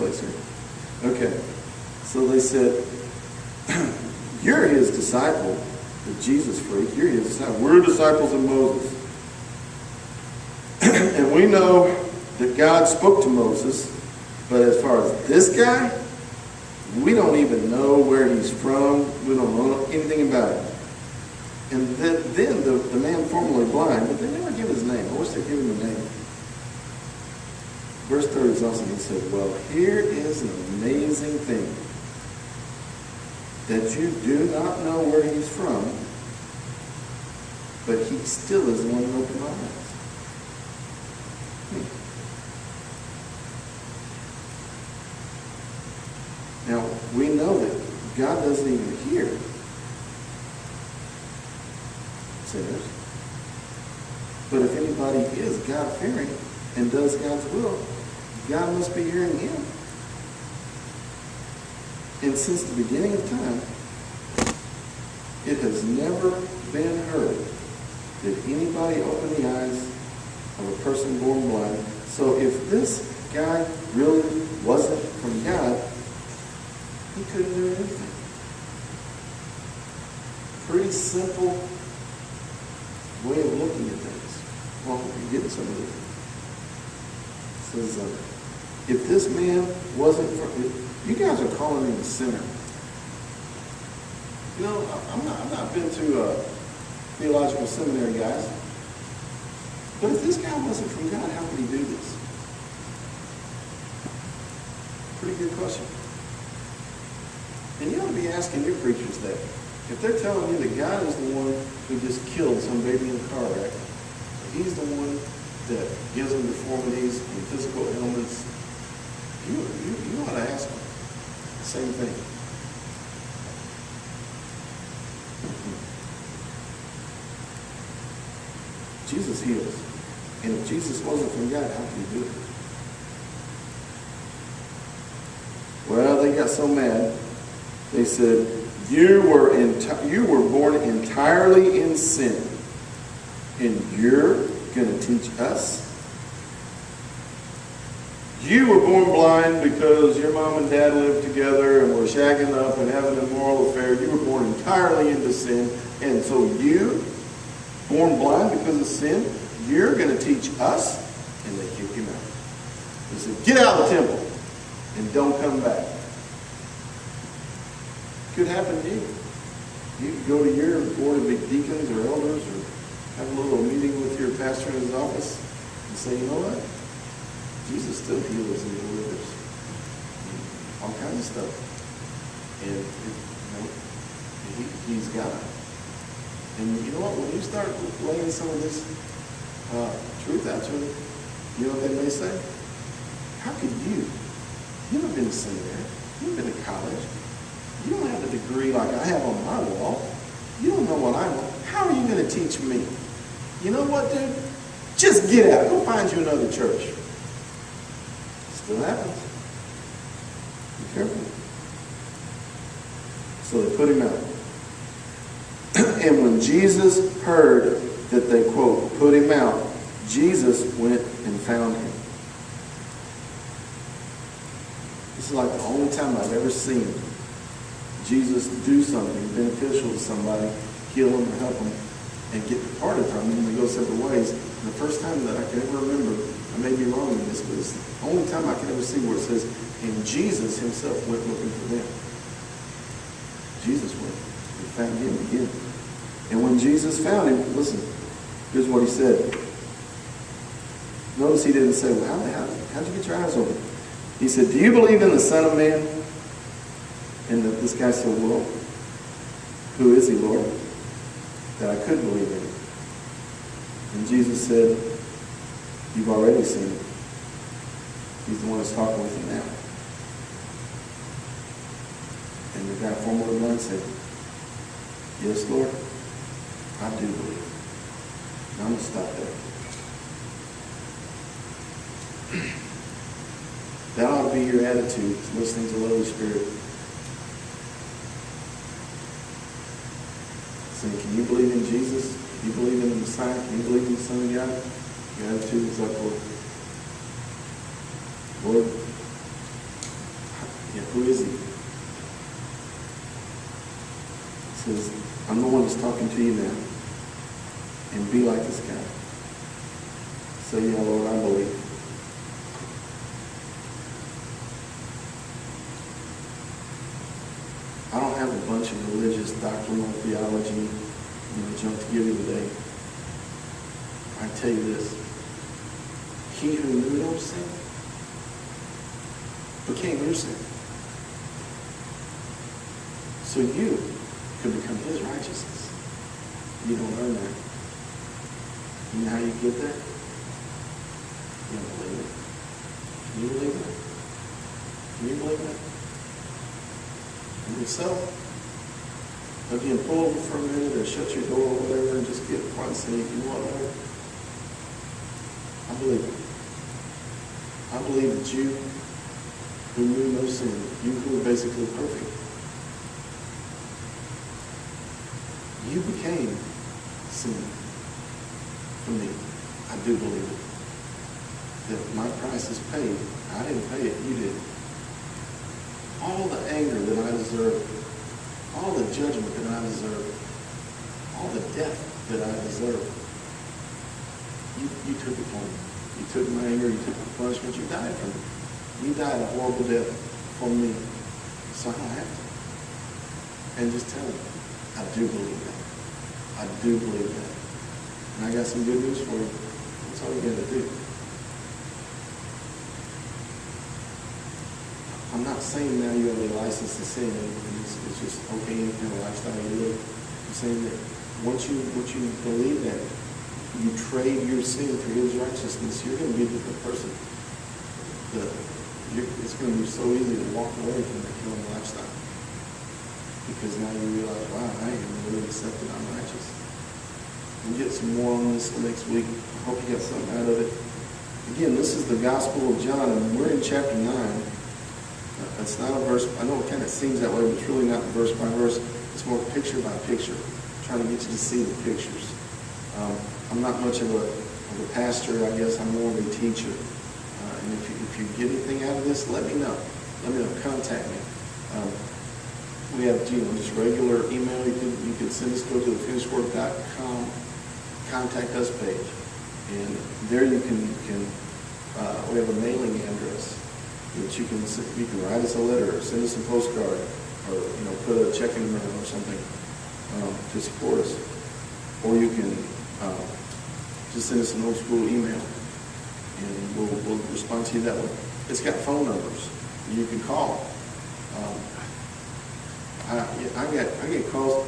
place here. Okay. So they said, you're his disciple, the Jesus freak. You're his disciple. We're disciples of Moses. And we know that God spoke to Moses, but as far as this guy, we don't even know where he's from. We don't know anything about him. And then the man formerly blind, but they never give his name. I wish they'd give him a name. Verse 30 is awesome. He said, well, here is an amazing thing, that you do not know where he's from, but he still is the one who opened my eyes. Now, we know that God doesn't even hear sinners. But if anybody is God-fearing and does God's will, God must be hearing him. And since the beginning of time, it has never been heard that anybody opened the eyes of a person born blind. So if this guy really wasn't from God, he couldn't do anything. Pretty simple way of looking at things. Well, you're getting some of it. It says, if this man wasn't from... You guys are calling him a sinner. You know, I've not been to a theological seminary, guys. But if this guy wasn't from God, how could he do this? Pretty good question. And you ought to be asking your preachers that. If they're telling you that God is the one who just killed some baby in a car wreck, he's the one that gives them deformities and physical ailments, you ought to ask them the same thing. Jesus heals. And if Jesus wasn't from God, how could he do it? Well, they got so mad. They said, you were born entirely in sin, and you're going to teach us? You were born blind because your mom and dad lived together and were shagging up and having an immoral affair. You were born entirely into sin, and so you, born blind because of sin, you're going to teach us? And they kicked him out. They said, get out of the temple and don't come back. Could happen to you. You could go to your board of deacons or elders or have a little meeting with your pastor in his office and say, you know what? Jesus still heals and delivers. All kinds of stuff. And he's God. And you know what? When you start laying some of this truth out to them, you know what they may say? How could you? You've never been to seminary. You've been to college. You don't have a degree like I have on my wall. You don't know what I know. How are you going to teach me? You know what, dude? Just get out. Go find you another church. Still happens. Be careful. So they put him out. And when Jesus heard that they, quote, put him out, Jesus went and found him. This is like the only time I've ever seen Jesus do something beneficial to somebody, heal them or help them, and get departed from them and go separate ways. And the first time that I can ever remember, I may be wrong in this, but it's the only time I can ever see where it says, and Jesus himself went looking for them. Jesus went and found him again. And when Jesus found him, listen, here's what he said. Notice he didn't say, well, how'd you get your eyes open? He said, do you believe in the Son of Man? And this guy said, well, who is he, Lord? That I could believe in him. And Jesus said, you've already seen him. He's the one that's talking with you now. And the guy formerly blind said, yes, Lord, I do believe. And I'm going to stop there. That ought to be your attitude, listening to the Holy Spirit. Saying, can you believe in Jesus? Can you believe in the Messiah? Can you believe in the Son of God? Your attitude is like, Lord, I'm the one that's talking to you now. And be like this guy. Say, yeah, Lord, I believe. I don't have a bunch of religious doctrinal theology, junk to give you today. I tell you this. He who knew no sin became your sin. So you could become his righteousness. You don't earn that. You know how you get there? You don't believe it. Can you believe that? Can you believe that? And yourself, again, pull over for a minute or shut your door or whatever and just get quiet and say, you know what, Lord? I believe it. I believe that you who knew no sin, you who were basically perfect, you became sin for me. I do believe it. That my price is paid. I didn't pay it, you did. All the anger that I deserve, all the judgment that I deserve, all the death that I deserve, you took it for me. You took my anger, you took my punishment, you died for me. You died a horrible death for me. So I don't have to. And just tell me, I do believe that. I do believe that. And I got some good news for you. That's all you got to do. I'm not saying now you have a license to sin and it's just okay any kind of lifestyle you live. I'm saying that once you believe that, you trade your sin for his righteousness, you're going to be a different person. It's going to be so easy to walk away from that killing lifestyle. Because now you realize, wow, I am really accepted, I'm righteous. We'll get some more on this next week. I hope you got something out of it. Again, this is the Gospel of John, and we're in chapter 9. It's not a verse, I know it kind of seems that way, but it's really not verse by verse. It's more picture by picture, trying to get you to see the pictures. I'm not much of a pastor, I guess. I'm more of a teacher. And if you get anything out of this, let me know. Let me know. Contact me. We have just regular email. You can send us, go to the finishedword.com contact us page. And there you can we have a mailing address that you can write us a letter or send us a postcard or put a check in the mail or something to support us. Or you can just send us an old school email and we'll respond to you that way. It's got phone numbers. You can call. I get calls.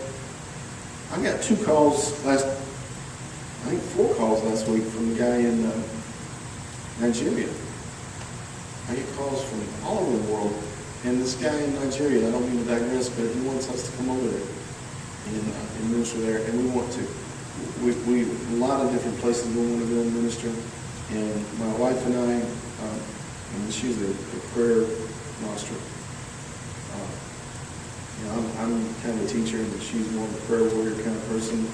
I got 4 calls last week from a guy in Nigeria. I get calls from all over the world. And this guy in Nigeria, I don't mean to digress, but he wants us to come over there and minister there, and we want to. We a lot of different places we want to go and minister. And my wife and I, and she's a prayer master. I'm kind of a teacher, and she's more of a prayer warrior kind of person.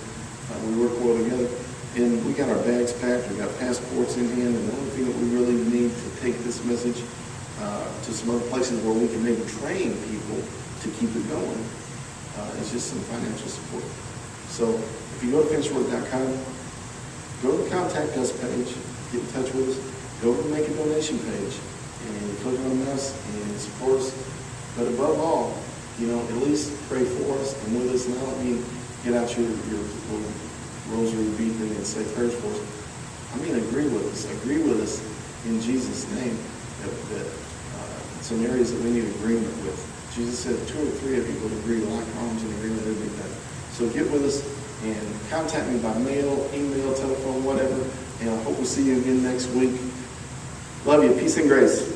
We work well together. And we got our bags packed, we got passports in hand, and the only thing that we really need to take this message to some other places where we can maybe train people to keep it going is just some financial support. So if you go to finishedword.com, go to the Contact Us page, get in touch with us, go to the Make a Donation page, and click on us and support us. But above all, at least pray for us and with us. Now let me get out your little rosary beading and say prayers for us. I mean, agree with us. Agree with us in Jesus' name that some areas that we need agreement with. Jesus said 2 or 3 of you would agree, lock arms in agreement, it would be better. So get with us and contact me by mail, email, telephone, whatever. And I hope we'll see you again next week. Love you. Peace and grace.